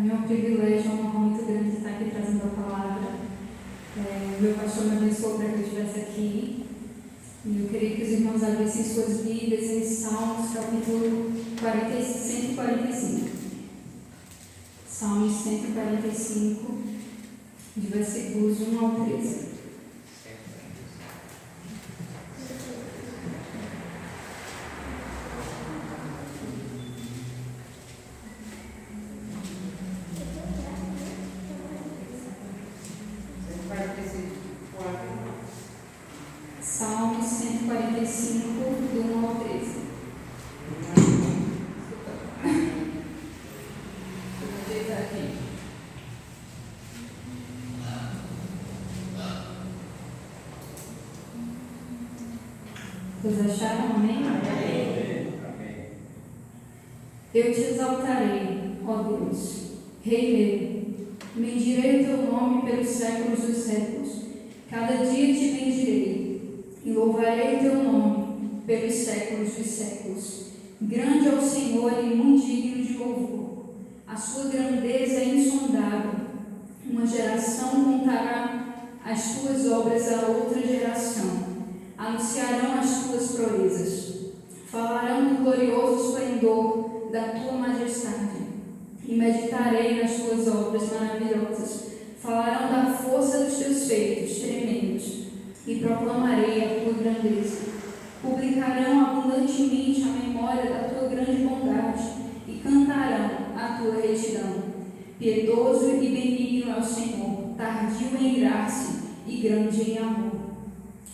mim é um privilégio, uma honra muito grande estar aqui trazendo a palavra. Meu pastor me abençoou para que eu estivesse aqui. E eu queria que os irmãos abrissem suas Bíblias em Salmos, capítulo 145. Salmos 145, de versículos 1 ao 13. Salmos 145, do 1 ao 13. Vou ajeitar aqui. Vocês acharam? Amém? Amém. Eu te exaltarei, ó Deus, Rei meu. Bendirei o teu nome pelos séculos dos séculos. Cada dia te bendirei e louvarei o teu nome pelos séculos dos séculos. Grande é o Senhor e muito digno de louvor. A sua grandeza é insondável. Uma geração contará as tuas obras a outra geração. Anunciarão as tuas proezas. Falarão do glorioso esplendor da tua majestade. E meditarei nas tuas obras maravilhosas. Falarão da força dos teus feitos tremendos. E proclamarei a tua grandeza. Publicarão abundantemente a memória da tua grande bondade e cantarão a tua retidão. Piedoso e benigno é o Senhor, tardio em irar-se e grande em amor.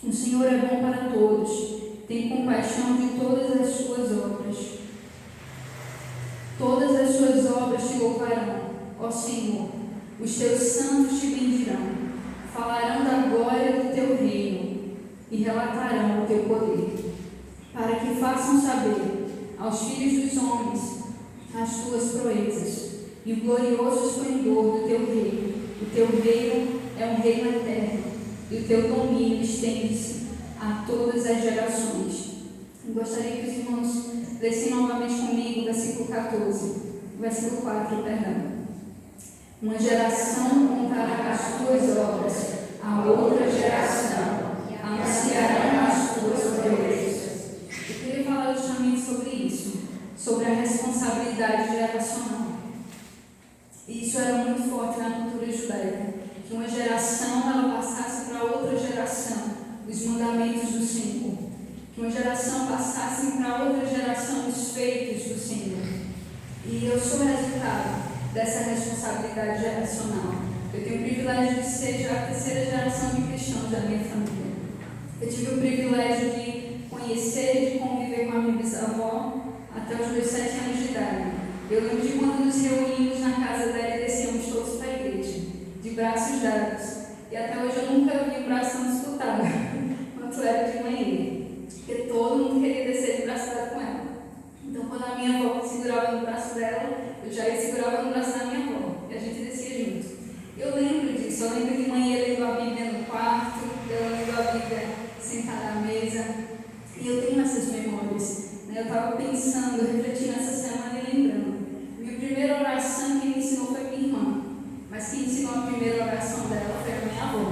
O Senhor é bom para todos, tem compaixão de todas as suas obras. Todas as suas obras te louvarão, ó Senhor, os teus santos te bendirão. Falarão da glória do teu reino e relatarão o teu poder, para que façam saber aos filhos dos homens as tuas proezas e o glorioso esplendor do teu reino. O teu reino é um reino eterno e o teu domínio estende-se a todas as gerações. Eu gostaria que os irmãos lessem novamente comigo o versículo 14, versículo 4, perdão. Uma geração contará as tuas obras a outra geração, anunciarão as tuas proezas. Eu queria falar justamente sobre isso, sobre a responsabilidade geracional. Isso era muito forte na cultura judaica, que uma geração ela passasse para outra geração os mandamentos do Senhor, que uma geração passasse para outra geração os feitos do Senhor. E eu sou resultado dessa responsabilidade geracional. Eu tenho o privilégio de ser já a terceira geração de cristãos da minha família. Eu tive o privilégio de conhecer e de conviver com a minha bisavó até os meus 7 anos de idade. Eu lembro de quando nos reunimos na casa dela e descíamos todos para a igreja, de braços dados. E até hoje eu nunca vi um braço tão disputado quanto era de manhã, porque todo mundo queria descer de braço dado com ela. Então, quando a minha avó segurava no braço dela, eu já segurava no braço da minha avó, e a gente descia junto. Eu lembro disso, eu lembro de manhã lendo a Bíblia no quarto, eu lendo a Bíblia sentada à mesa, e eu tenho essas memórias. Eu estava pensando, refletindo essa semana e lembrando. Minha primeira oração quem me ensinou foi minha irmã, mas quem ensinou a primeira oração dela foi a minha avó.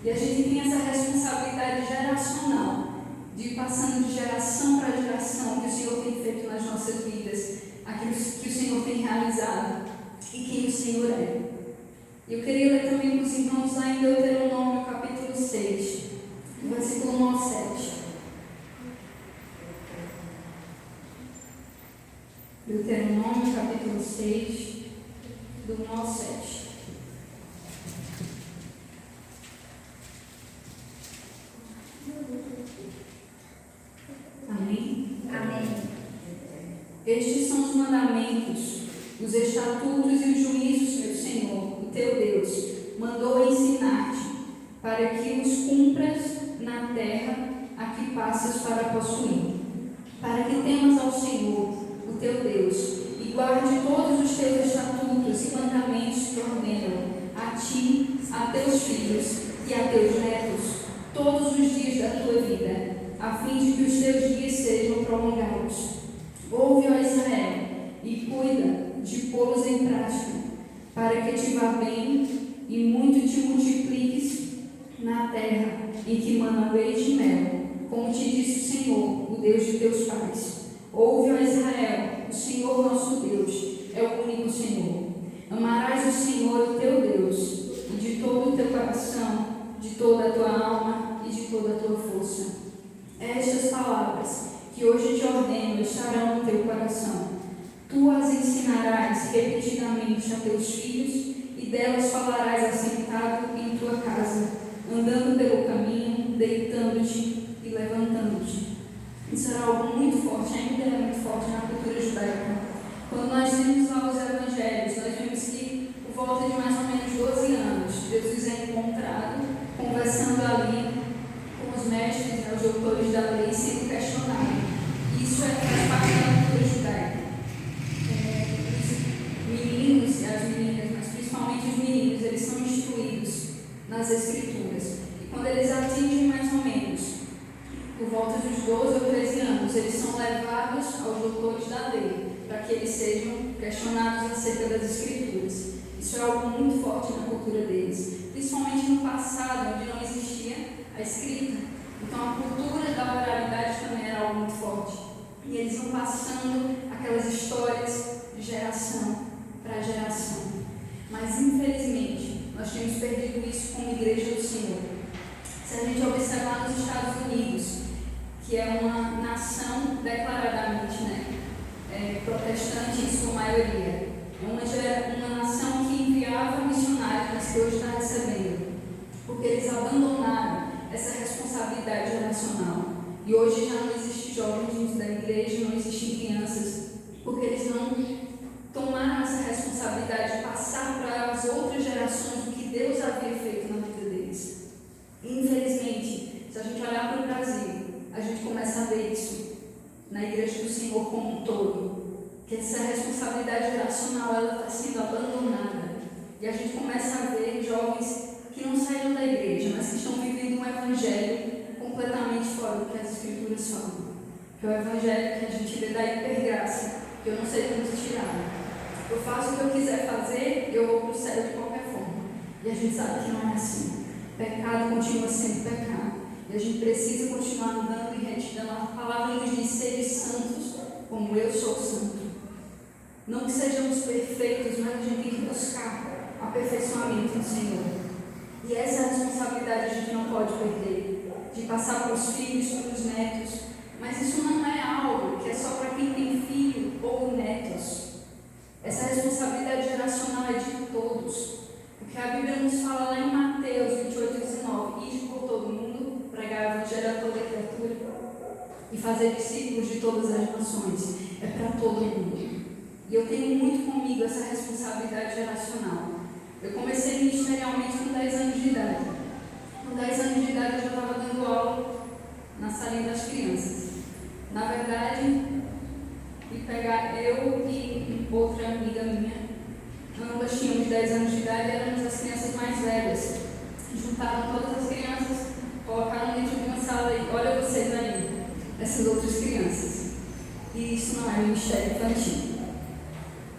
E a gente tem essa responsabilidade geracional, de ir passando de geração para geração o que o Senhor tem feito nas nossas vidas, aquilo que o Senhor tem realizado e quem o Senhor é. Eu queria ler também com os irmãos lá em Deuteronômio, capítulo 6, versículo 1 ao 7. Deuteronômio, capítulo 6, do 1 ao 7. Amém? Amém. Estes são os mandamentos, os estatutos e os juízos que o Senhor, o teu Deus, mandou ensinar-te, para que os cumpras na terra a que passas para possuir, para que temas ao Senhor, o teu Deus, e guarde todos os teus estatutos e mandamentos que ordenam a ti, a teus filhos e a teus netos, todos os dias da tua vida, a fim de que os teus dias sejam prolongados. Ouve, ó Israel, e cuida de pô-los em prática, para que te vá bem e muito te multipliques na terra em que mana leite e mel, como te disse o Senhor, o Deus de teus pais. Ouve, ó Israel, o Senhor nosso Deus é o único Senhor. Amarás o Senhor, o teu Deus, e de todo o teu coração, de toda a tua alma e de toda a tua força. Estas palavras que hoje te ordeno estarão no teu coração. Tu as ensinarás repetidamente a teus filhos, e delas falarás assentado em tua casa, andando pelo caminho, deitando-te e levantando-te. Isso era algo muito forte, ainda é muito forte na cultura judaica. Quando nós lemos lá os evangelhos, nós vemos que por volta de mais ou menos 12 anos, Jesus é encontrado conversando ali com os mestres, os doutores da lei, sendo questionado. Isso faz parte da cultura judaica. Os meninos e as meninas, mas principalmente os meninos, eles são instruídos nas Escrituras. E quando eles atingem mais ou menos por volta dos 12 ou 13 anos, eles são levados aos doutores da lei, para que eles sejam questionados acerca das Escrituras. Isso é algo muito forte na cultura deles, principalmente no passado, onde não existia a escrita. Então a cultura da oralidade também era algo muito forte. E eles vão passando aquelas histórias de geração para geração. Mas infelizmente, nós temos perdido isso como Igreja do Senhor. Se a gente observar nos Estados Unidos, que é uma nação declaradamente protestante em sua maioria, é uma nação que enviava missionários, mas que hoje está recebendo, porque eles abandonaram essa responsabilidade geracional. E hoje já não existe jovens dentro da igreja, não existem crianças, porque eles não tomaram essa responsabilidade de passar para as outras gerações o que Deus havia feito na vida deles. Infelizmente, se a gente olhar para o Brasil, a gente começa a ver isso na Igreja do Senhor como um todo, que essa responsabilidade geracional ela está sendo abandonada, e a gente começa a ver jovens que não saíram da igreja, mas que estão vivendo um evangelho completamente fora do que as Escrituras falam, que é o evangelho que a gente vê da hipergraça, que eu não sei como tirar. Eu faço o que eu quiser fazer, eu vou para o céu de qualquer forma, e a gente sabe que não é assim. Pecado continua sendo pecado, e a gente precisa continuar andando em retidão. A palavra nos diz: sede santos como eu sou santo. Não que sejamos perfeitos, mas a gente tem que buscar aperfeiçoamento no Senhor. E essa responsabilidade a gente não pode perder, de passar para os filhos, para os netos. Mas isso não é algo que é só para quem tem filho ou netos. Essa responsabilidade geracional é de todos. Porque a Bíblia nos fala lá em Mateus 28:19: ide por todo mundo, pregar o evangelho a toda criatura e fazer discípulos de todas as nações. É para todo mundo. E eu tenho muito comigo essa responsabilidade geracional. Eu comecei ministerialmente com 10 anos de idade. Com 10 anos de idade eu já estava dando aula na salinha das crianças. Na verdade, fui pegar eu e outra amiga minha, ambas tínhamos 10 anos de idade e éramos as crianças mais velhas. Juntaram todas as crianças, colocaram dentro de uma sala e olha vocês aí, essas outras crianças. E isso não é ministério infantil.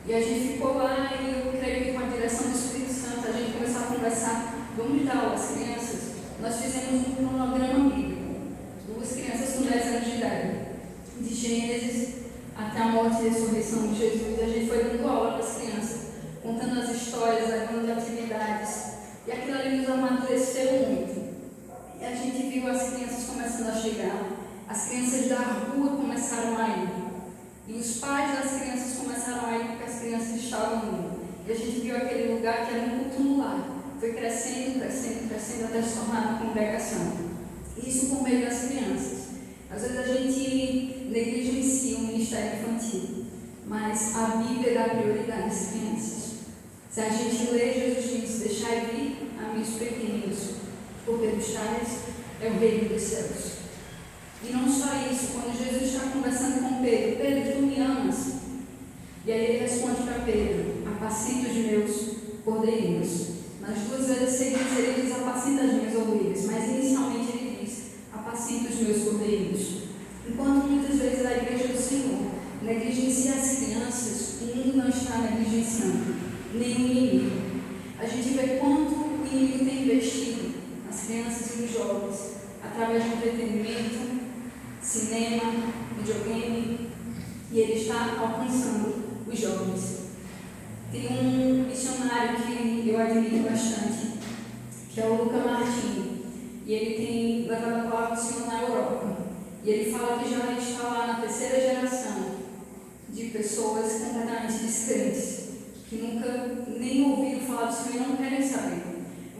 E a gente ficou lá e eu creio que com a direção do Espírito Santo a gente começou a conversar, vamos dar aula às crianças. Nós fizemos um cronograma bíblico, 2 crianças com 10 anos de idade, de Gênesis até a morte e ressurreição de Jesus. E a gente foi dando aula para as crianças, contando as histórias, levando atividades, e aquilo ali nos amadureceu muito. E a gente viu as crianças começando a chegar, as crianças da rua começaram a ir, e os pais das crianças começaram a ir porque as crianças estavam indo. E a gente viu aquele lugar que era um culto no lar, foi crescendo, crescendo, crescendo até se tornar uma congregação. Isso por meio das crianças. Às vezes a gente negligencia o ministério infantil, mas a Bíblia dá prioridade às crianças. Se a gente lê, Jesus diz: deixai vir a mim os pequeninos, porque dos tais é o reino dos céus. E não só isso, quando Jesus está conversando com Pedro: Pedro, tu me amas? E aí ele responde para Pedro: apacenta os meus cordeirinhos. Nas 2 vezes seguidas ele diz: apacenta as minhas ovelhas, mas inicialmente ele diz: apacenta os meus cordeirinhos. Enquanto muitas vezes a igreja do Senhor negligencia as crianças, o mundo não está negligenciando nenhum inimigo. vê quanto o inimigo tem investido nas crianças e nos jovens, através de entretenimento, cinema, videogame, e ele está alcançando os jovens. Tem um missionário que eu admiro bastante, que é o Luca Martini, e ele tem levado a palavra do Senhor na Europa. E ele fala que já está lá na terceira geração de pessoas completamente descrentes, que nunca nem ouviram falar do Senhor e não querem saber.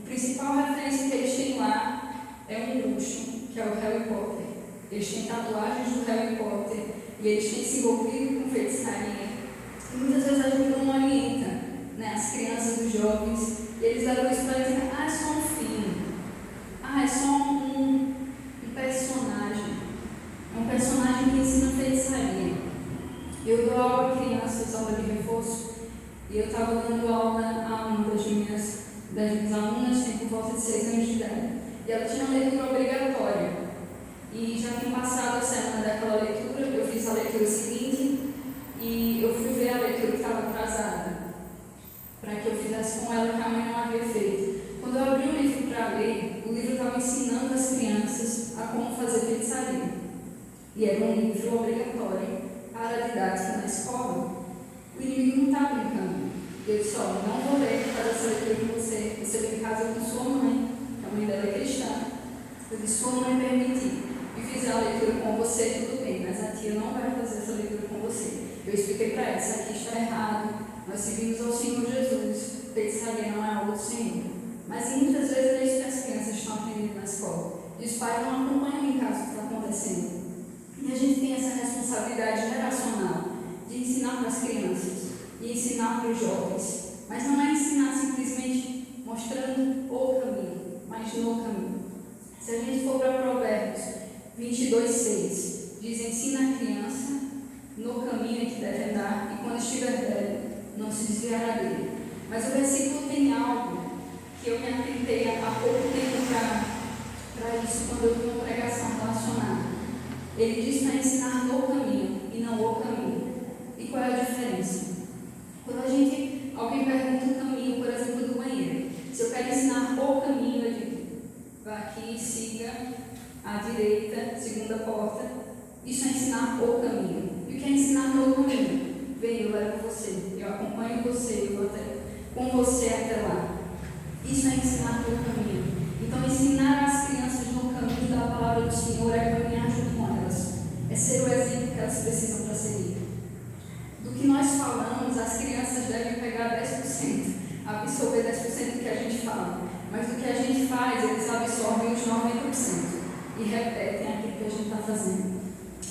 A principal referência que eles têm lá é um bruxo, que é o Harry Potter. Eles têm tatuagens do Harry Potter e eles têm se envolvido com feitiçaria. E muitas vezes a gente não orienta, né, as crianças, os jovens, e eles levam isso para dizer: é só um filme, é só um personagem. É um personagem que ensina feitiçaria. Eu dou aula a crianças, aula de reforço, e eu estava dando aula a uma das minhas alunas, tem por volta de 6 anos de idade, e ela tinha uma leitura obrigatória. E já tinha passado a semana daquela leitura, eu fiz a leitura seguinte, e eu fui ver a leitura que estava atrasada, para que eu fizesse com ela que a mãe não havia feito. Quando eu abri o livro para ler, o livro estava ensinando as crianças a como fazer feitiçaria. E era um livro obrigatório para a didática na escola. O inimigo não está brincando. Eu disse: olha, não vou ler para fazer essa leitura com você. Você vem em casa com sua mãe, a mãe dela é cristã. Eu disse: sua mãe permitir e fizer a leitura com você, tudo bem, mas a tia não vai fazer essa leitura com você. Eu expliquei para ela: isso aqui está errado, nós seguimos ao Senhor Jesus, feitiçaria não é outro Senhor. Mas muitas vezes é isso que as crianças estão aprendendo na escola, e os pais não acompanham em casa o que está acontecendo. E a gente tem essa responsabilidade geracional de ensinar para as crianças e ensinar para os jovens, mas não é ensinar simplesmente mostrando o caminho, mas no caminho. Se a gente for para Provérbios 22:6, diz: ensina a criança no caminho que deve andar, e quando estiver velho, não se desviará dele. Mas o versículo tem algo que eu me atentei há pouco tempo para isso, quando eu vi uma pregação relacionada. Ele diz para ensinar no caminho e não o caminho. E qual é a diferença? Quando alguém pergunta o caminho, por exemplo, do banheiro, se eu quero ensinar o caminho, eu digo: vá aqui, siga à direita, segunda porta. Isso é ensinar o caminho. E o que é ensinar no caminho? Vem, eu levo você, eu acompanho você, eu vou com você até lá. Isso é ensinar no caminho. Então, ensinar as crianças no caminho da palavra do Senhor é caminhar junto com elas, é ser o exemplo que elas precisam para seguir. Do que nós falamos, as crianças devem pegar 10%, absorver 10% do que a gente fala, mas do que a gente faz, eles absorvem os 90% e repetem aquilo que a gente está fazendo.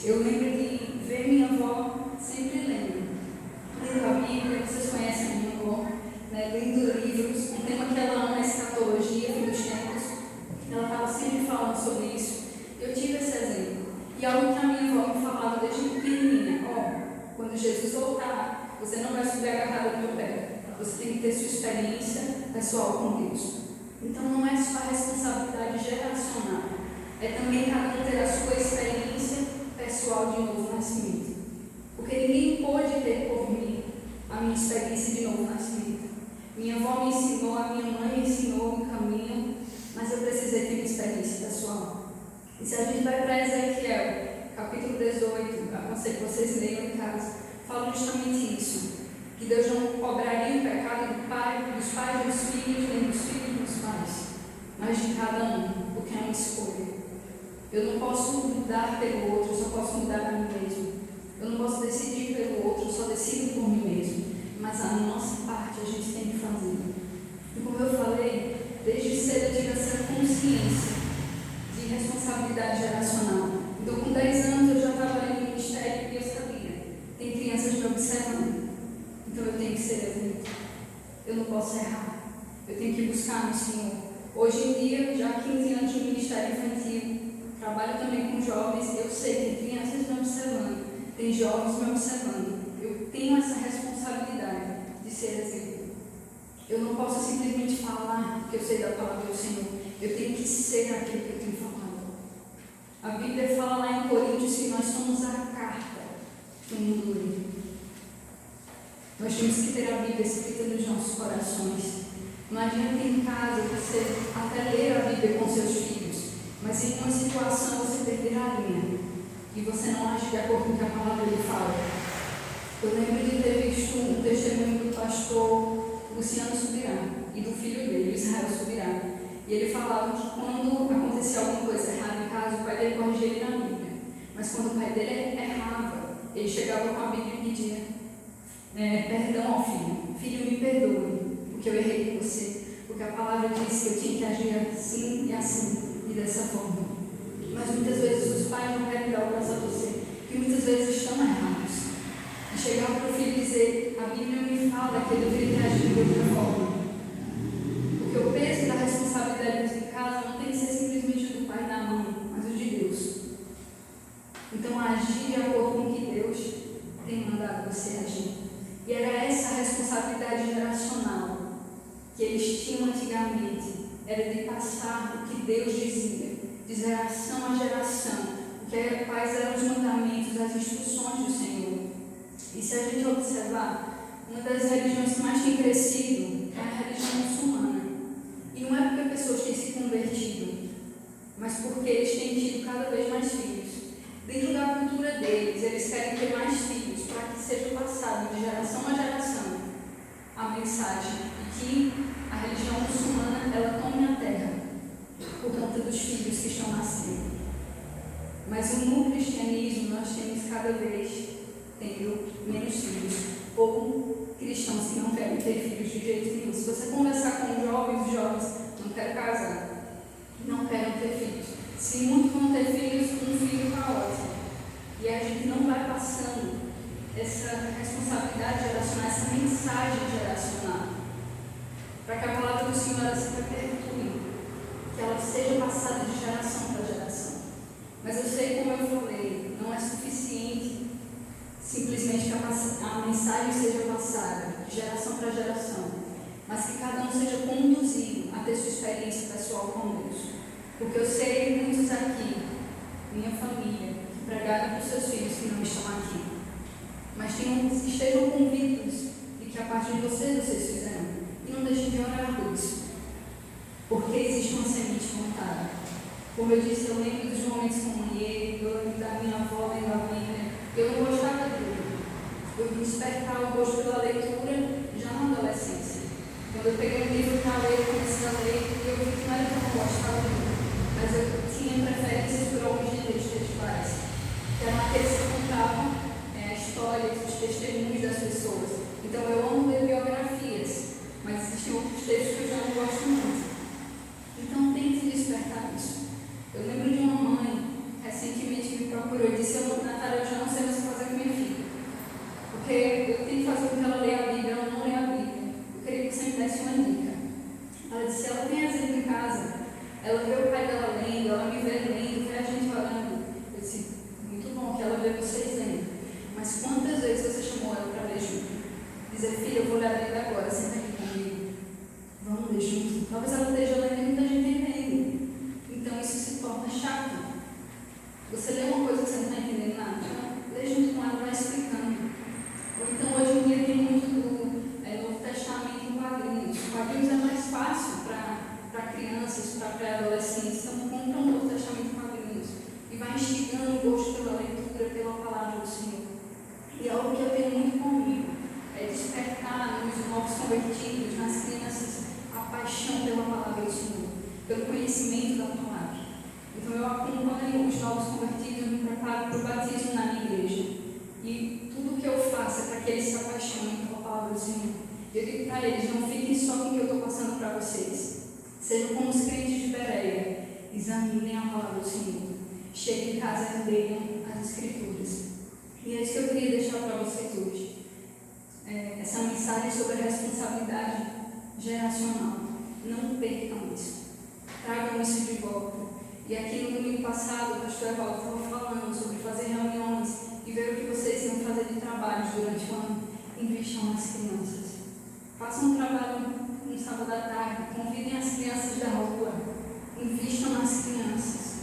Eu lembro de ver minha avó, sempre lendo a Bíblia. Vocês conhecem a minha avó, né? Lendo livros, um tema que ela ama é escatologia, fim dos tempos. Ela estava sempre falando sobre isso. Eu tive esse exemplo. E algo que a minha avó me falava desde pequenininha: quando Jesus voltar, você não vai subir agarrada no meu pé. Você tem que ter sua experiência pessoal com Deus. Então não é só a responsabilidade geracional, é também cada um ter a sua experiência pessoal de novo nascimento. Porque ninguém pode ter por mim a minha experiência de novo nascimento. Minha avó me ensinou, a minha mãe me ensinou um caminho, mas eu precisei ter uma experiência pessoal. E se a gente vai para Ezequiel, capítulo 18, aconselho que vocês leiam em casa, fala justamente isso: que Deus não cobraria o pecado dos pais dos filhos, nem dos filhos dos pais, mas de cada um, porque é uma escolha. Eu não posso mudar pelo outro, eu só posso mudar a mim mesmo. Eu não posso decidir pelo outro, eu só decido por mim mesmo. Mas a nossa parte a gente tem que fazer. E como eu falei, desde cedo eu tive essa consciência de responsabilidade geracional. Então, com 10 anos eu já estava ali no ministério e eu sabia: tem crianças me observando. Então eu tenho que ser exemplo. Eu não posso errar. Eu tenho que buscar no Senhor. Hoje em dia, já há 15 anos no ministério infantil, trabalho também com jovens. Eu sei que tem crianças me observando, tem jovens me observando. Eu tenho essa responsabilidade de ser exemplo. Eu não posso simplesmente falar que eu sei da palavra do Senhor. Eu tenho que ser aquilo que eu tenho falado. A Bíblia fala lá em Coríntios que nós somos a carta do mundo livre. Nós temos que ter a Bíblia escrita nos nossos corações. Não adianta em casa você até ler a Bíblia com seus filhos, mas em uma situação você perder a linha e você não age de acordo com o que a palavra lhe fala. Eu lembro de ter visto um testemunho do pastor Luciano Subirá e do filho dele, Israel Subirá. E ele falava que quando acontecia alguma coisa errada em casa, o pai dele corrigia ele na Bíblia. Mas quando o pai dele errava, ele chegava com a Bíblia e pedia perdão ao filho. Filho, me perdoe, porque eu errei com você. Porque a palavra disse que eu tinha que agir assim e dessa forma. Mas muitas vezes os pais não querem dar o braço a você, que muitas vezes estão errados. E chegar para o filho e dizer, a Bíblia me fala que ele deveria agir de outra forma. Porque o peso da responsabilidade de casa não tem que ser simplesmente do pai e da mãe, mas o de Deus. Então, agir de acordo com o que Deus tem mandado você agir. E era essa a responsabilidade geracional que eles tinham antigamente, era de passar o que Deus dizia, de geração a geração, quais eram os mandamentos, as instruções do Senhor. E se a gente observar, uma das religiões que mais tem crescido é a religião muçulmana. E não é porque pessoas têm se convertido, mas porque eles têm tido cada vez mais filhos. Dentro da cultura deles, eles querem ter mais filhos para que seja passado de geração a geração a mensagem de que a religião muçulmana ela tome a terra por conta dos filhos que estão nascendo. Mas no cristianismo nós temos cada vez tendo menos filhos, ou cristãos que não querem ter filhos de jeito nenhum. Se você conversar com jovens, os jovens não querem casar, não querem ter filhos. Se muitos vão ter filhos, um filho está ótimo. E a gente não vai passando essa responsabilidade geracional, essa mensagem geracional, para que a palavra do Senhor ela se perpetue, que ela seja passada de geração para geração. Mas eu sei, como eu falei, não é suficiente simplesmente que a mensagem seja passada de geração para geração, mas que cada um seja conduzido a ter sua experiência pessoal com Deus. Porque eu sei muitos aqui, minha família, que pregaram para os seus filhos que não estão aqui, mas que estejam convictos de que a parte de vocês fizeram. E não deixem de orar por isso, porque existe uma semente plantada. Como eu disse, eu lembro dos momentos com Manier, eu lembro da minha avó lendo a Bíblia. Eu não gostava dele. Eu me despertar o gosto pela leitura já na adolescência. Quando eu peguei um livro para ler, eu comecei a ler e eu vi que não era que eu não gostava dele, mas eu tinha preferências por alguns gêneros textuais, que eram aqueles que contavam a história, os testemunhos das pessoas. Então eu amo ler biografias, mas existem outros textos que eu já não gosto muito. Então tente despertar isso. Eu lembro de uma mãe recentemente que me procurou e disse: Natália, eu já não sei mais o que fazer com minha filha, porque eu tenho que fazer com que ela leia a Bíblia, ela não lê a Bíblia. Eu queria que você me desse uma dica. Ela disse: ela tem exemplo em casa, ela vê o pai dela lendo, ela me vê lendo, vê a gente orando. Eu disse: muito bom que ela vê vocês lendo, mas quantas vezes você chamou ela para ler junto? Dizer: filha, eu vou ler a Bíblia agora, senta aqui comigo, vamos ler junto. Talvez ela esteja lendo e muita gente entende. Então isso se torna chato. Você lê uma coisa que você não está entendendo nada, então lê junto com ela, vai explicando. Ou então hoje em dia tem muito do Novo Testamento em quadrinhos. Quadrinhos é mais fácil para crianças, para pré-adolescentes. Então compra o Novo Testamento em quadrinhos e vai instigando o gosto pela leitura, pela palavra do Senhor. E algo que eu tenho muito comigo é despertar nos novos convertidos, nas crianças, a paixão pela palavra do Senhor, pelo conhecimento da palavra. Então eu acompanho os novos convertidos, eu me preparo para o batismo na minha igreja. E tudo o que eu faço é para que eles se apaixonem pela palavra do Senhor. Eu digo para eles: não fiquem só com o que eu estou passando para vocês. Sejam como os crentes de Bereia, examinem a palavra do Senhor. Cheguem em casa e leiam as Escrituras. E é isso que eu queria deixar para vocês hoje. Essa mensagem sobre a responsabilidade geracional. Não percam isso. Tragam isso de volta. E aqui no domingo passado, o pastor Evaldo estava falando sobre fazer reuniões e ver o que vocês iam fazer de trabalhos durante o ano. Invistam nas crianças. Façam um trabalho no sábado à tarde. Convidem as crianças da rua. Invistam nas crianças.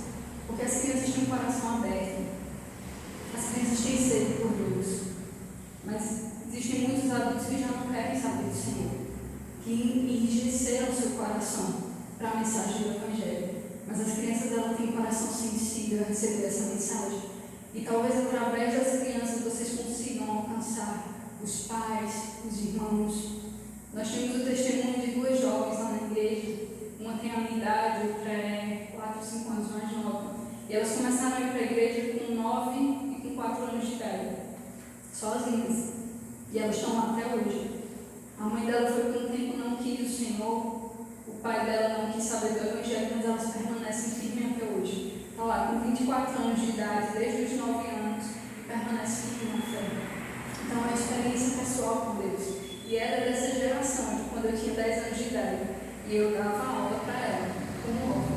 Porque as crianças têm o coração aberto. As crianças têm sede por Deus. Mas existem muitos adultos que já não querem saber do Senhor, que enrijeceram a mensagem do Evangelho. Mas as crianças, elas têm um coração sensível a receber essa mensagem. E talvez através das crianças vocês consigam alcançar os pais, os irmãos. Nós temos o testemunho de 2 jovens lá na igreja. Uma tem a minha idade, outra é 4 ou 5 anos mais nova. E elas começaram a ir para a igreja com 9 e com 4 anos de idade, sozinhas. E elas estão lá até hoje. A mãe dela foi por um tempo, não quis o Senhor. O pai dela não quis saber do Evangelho, mas elas permanecem firmes até hoje. Está lá com 24 anos de idade, desde os 9 anos, e permanece firme na fé. Então é uma experiência pessoal com Deus. E era dessa geração, de quando eu tinha 10 anos de idade. E eu dava aula para ela, como órfã.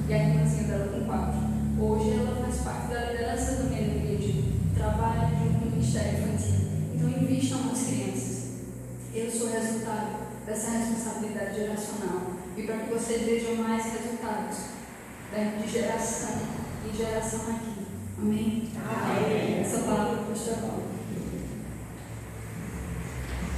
E a irmãzinha dela com 4. Hoje ela faz parte da liderança do meio igreja, trabalha junto com o Ministério Infantil. Então invistam nas crianças. Eu sou resultado dessa responsabilidade geracional. E para que vocês vejam mais resultados, de geração em geração aqui. Amém? Amém. Essa